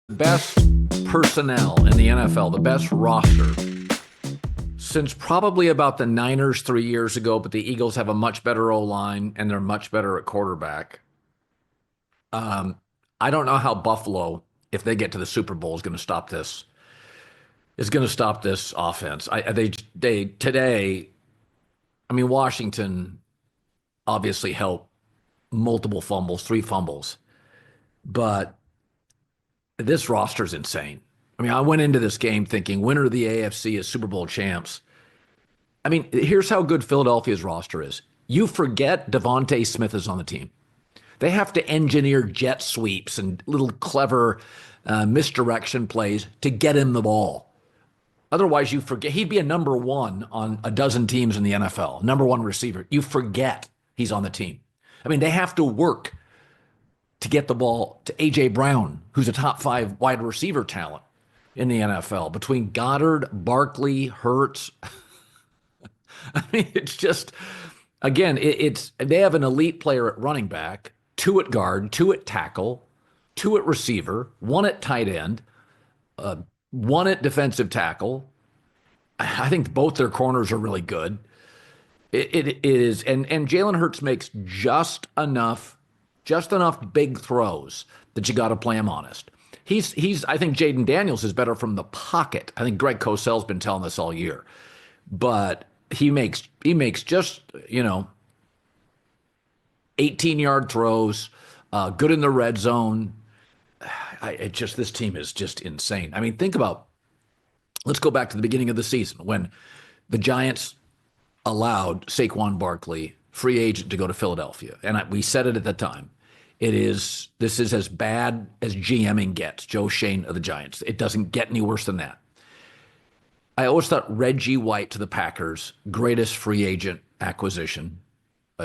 best personnel in the NFL, the best roster since probably about the Niners 3 years ago, but the Eagles have a much better O-line and they're much better at quarterback. Um, I don't know how Buffalo, if they get to the Super Bowl, is going to stop this offense. They today, I mean, Washington obviously helped multiple fumbles, three fumbles, but this roster's insane. I mean, I went into this game thinking winner of the AFC is Super Bowl champs. I mean, here's how good Philadelphia's roster is. You forget Devontae Smith is on the team. They have to engineer jet sweeps and little clever misdirection plays to get him the ball. Otherwise, you forget he'd be a number one on a dozen teams in the NFL, number one receiver. You forget he's on the team. I mean, they have to work to get the ball to A.J. Brown, who's a top five wide receiver talent in the NFL. Between Goddard, Barkley, Hurts, I mean, it's just, again, it's they have an elite player at running back, two at guard, two at tackle, two at receiver, one at tight end, one at defensive tackle. I think both their corners are really good. It is, and Jalen Hurts makes just enough big throws that you got to play him honest. I think Jayden Daniels is better from the pocket. I think Greg Cosell's been telling us all year, but he makes just 18-yard throws, good in the red zone. This team is just insane. I mean, let's go back to the beginning of the season when the Giants allowed Saquon Barkley, free agent, to go to Philadelphia. And we said it at the time. This is as bad as GMing gets, Joe Shane of the Giants. It doesn't get any worse than that. I always thought Reggie White to the Packers, greatest free agent acquisition.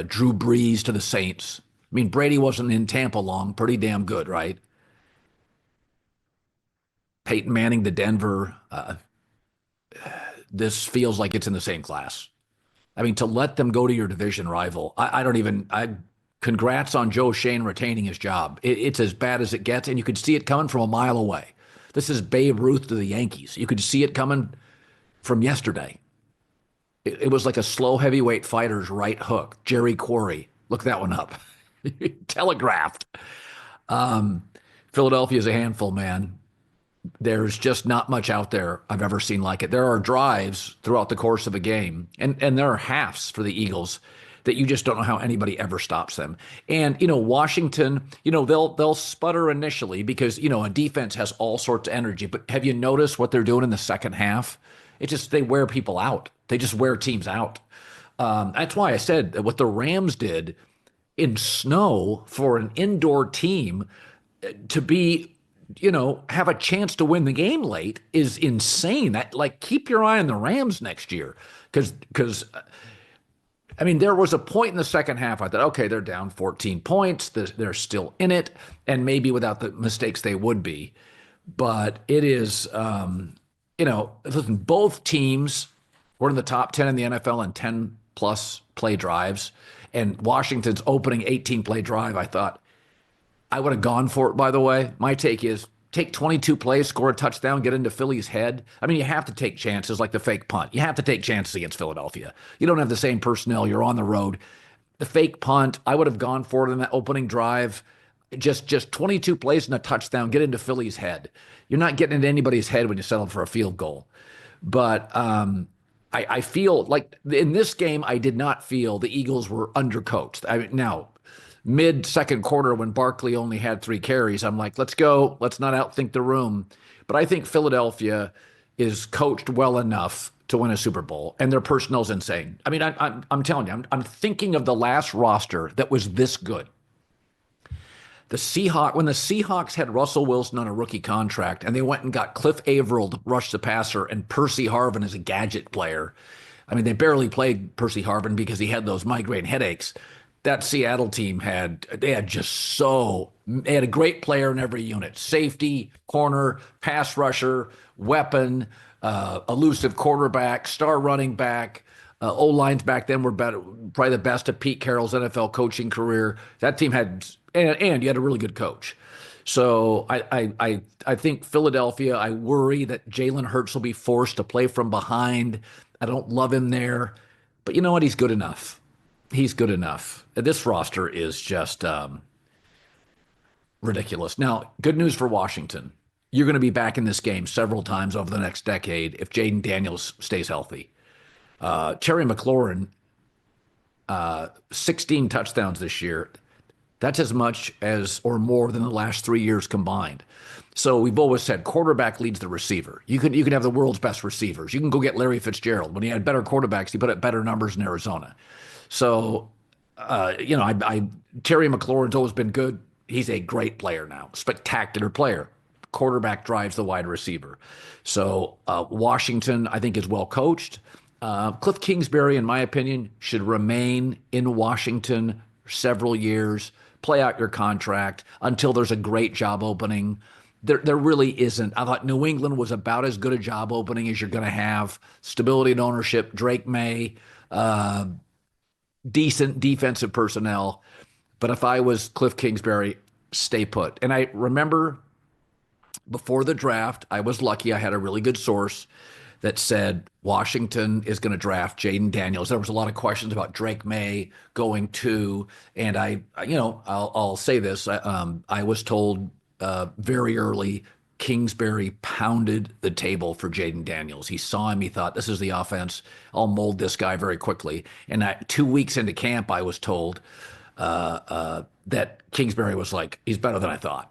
Drew Brees to the Saints. I mean, Brady wasn't in Tampa long, pretty damn good, right? Peyton Manning to Denver. This feels like it's in the same class. I mean, to let them go to your division rival, congrats on Joe Shane retaining his job. It's as bad as it gets, and you could see it coming from a mile away. This is Babe Ruth to the Yankees. You could see it coming from yesterday. It was like a slow heavyweight fighter's right hook. Jerry Quarry. Look that one up. Telegraphed. Philadelphia's a handful, man. There's just not much out there I've ever seen like it. There are drives throughout the course of a game, and there are halves for the Eagles that you just don't know how anybody ever stops them. And, Washington, they'll sputter initially because, a defense has all sorts of energy. But have you noticed what they're doing in the second half? They wear people out. They just wear teams out. That's why I said that what the Rams did in snow for an indoor team to be, have a chance to win the game late is insane. Keep your eye on the Rams next year. Because I mean, there was a point in the second half I thought, okay, they're down 14 points. They're still in it. And maybe without the mistakes they would be. But it is, listen, both teams were in the top 10 in the NFL in 10-plus play drives. And Washington's opening 18-play drive, I thought, I would have gone for it, by the way. My take is take 22 plays, score a touchdown, get into Philly's head. I mean, you have to take chances like the fake punt. You have to take chances against Philadelphia. You don't have the same personnel. You're on the road. The fake punt, I would have gone for it in that opening drive. Just 22 plays and a touchdown, get into Philly's head. You're not getting into anybody's head when you settle for a field goal. But I feel like in this game, I did not feel the Eagles were undercoached. Now, mid-second quarter when Barkley only had 3 carries, I'm like, let's go. Let's not outthink the room. But I think Philadelphia is coached well enough to win a Super Bowl, and their personnel's insane. I mean, I'm telling you, I'm thinking of the last roster that was this good. When the Seahawks had Russell Wilson on a rookie contract, and they went and got Cliff Averill to rush the passer and Percy Harvin as a gadget player. I mean, they barely played Percy Harvin because he had those migraine headaches. That Seattle team had a great player in every unit: safety, corner, pass rusher, weapon, elusive quarterback, star running back. O-lines back then were better, probably the best of Pete Carroll's NFL coaching career. That team had, and you had a really good coach. So I think Philadelphia, I worry that Jalen Hurts will be forced to play from behind. I don't love him there. But you know what? He's good enough. He's good enough. This roster is just ridiculous. Now, good news for Washington. You're going to be back in this game several times over the next decade if Jayden Daniels stays healthy. Terry McLaurin, 16 touchdowns this year. That's as much as or more than the last 3 years combined. So we've always said quarterback leads the receiver. You can have the world's best receivers. You can go get Larry Fitzgerald. When he had better quarterbacks, he put up better numbers in Arizona. So, Terry McLaurin's always been good. He's a great player now, spectacular player. Quarterback drives the wide receiver. So Washington, I think, is well coached. Cliff Kingsbury, in my opinion, should remain in Washington several years, play out your contract until there's a great job opening. There really isn't. I thought New England was about as good a job opening as you're going to have. Stability and ownership, Drake May, decent defensive personnel. But if I was Cliff Kingsbury, stay put. And I remember before the draft, I was lucky. I had a really good source that said Washington is going to draft Jayden Daniels. There was a lot of questions about Drake May going to, and I'll say this. I was told very early Kingsbury pounded the table for Jayden Daniels. He saw him. He thought, this is the offense. I'll mold this guy very quickly. And 2 weeks into camp, I was told that Kingsbury was like, he's better than I thought.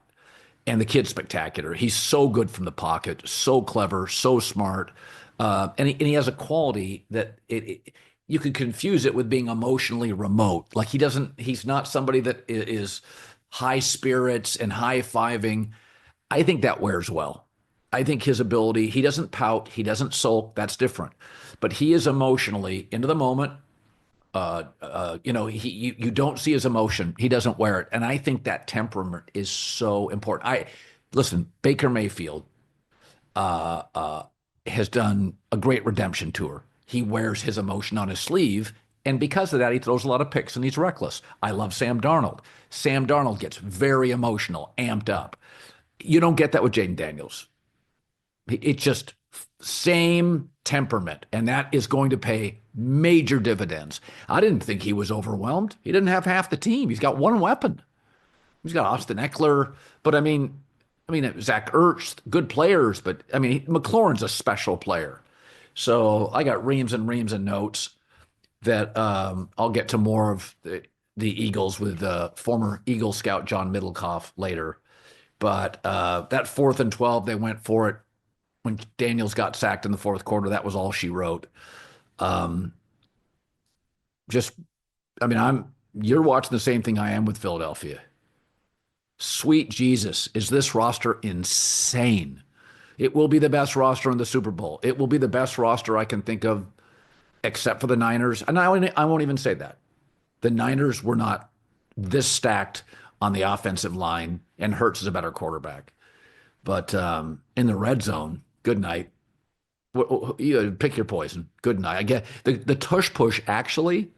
And the kid's spectacular. He's so good from the pocket, so clever, so smart. And he has a quality that you could confuse it with being emotionally remote. Like he's not somebody that is high spirits and high-fiving. I think that wears well. I think his ability, he doesn't pout, he doesn't sulk, that's different. But he is emotionally into the moment. You don't see his emotion. He doesn't wear it. And I think that temperament is so important. Listen, Baker Mayfield has done a great redemption tour. He wears his emotion on his sleeve. And because of that, he throws a lot of picks and he's reckless. I love Sam Darnold. Sam Darnold gets very emotional, amped up. You don't get that with Jayden Daniels. It's just same temperament, and that is going to pay major dividends. I didn't think he was overwhelmed. He didn't have half the team. He's got one weapon. He's got Austin Eckler, but I mean, Zach Ertz, good players, but I mean, McLaurin's a special player. So I got reams and reams of notes that I'll get to more of the Eagles with former Eagle scout John Middlecoff later. But that 4th and 12, they went for it. When Daniels got sacked in the fourth quarter, that was all she wrote. You're watching the same thing I am with Philadelphia. Sweet Jesus, is this roster insane? It will be the best roster in the Super Bowl. It will be the best roster I can think of, except for the Niners. And I won't even say that. The Niners were not this stacked on the offensive line, and Hurts is a better quarterback. But in the red zone, good night. You pick your poison. Good night. I get the tush push actually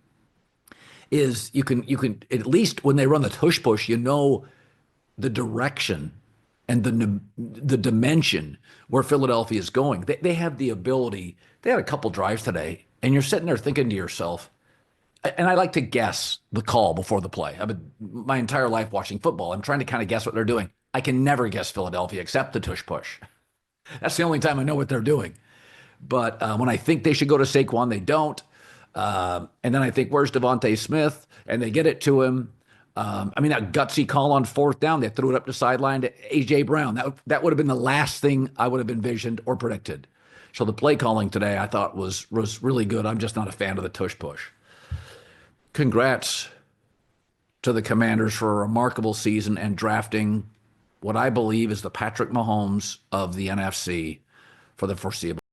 is you can at least when they run the tush push, you know the direction and the dimension where Philadelphia is going. They have the ability. They had a couple drives today, and you're sitting there thinking to yourself, and I like to guess the call before the play. I've been my entire life watching football. I'm trying to kind of guess what they're doing. I can never guess Philadelphia except the tush push. That's the only time I know what they're doing. But when I think they should go to Saquon, they don't. And then I think, where's Devontae Smith? And they get it to him. That gutsy call on 4th down, they threw it up the sideline to A.J. Brown. That would have been the last thing I would have envisioned or predicted. So the play calling today I thought was really good. I'm just not a fan of the tush push. Congrats to the Commanders for a remarkable season and drafting what I believe is the Patrick Mahomes of the NFC for the foreseeable.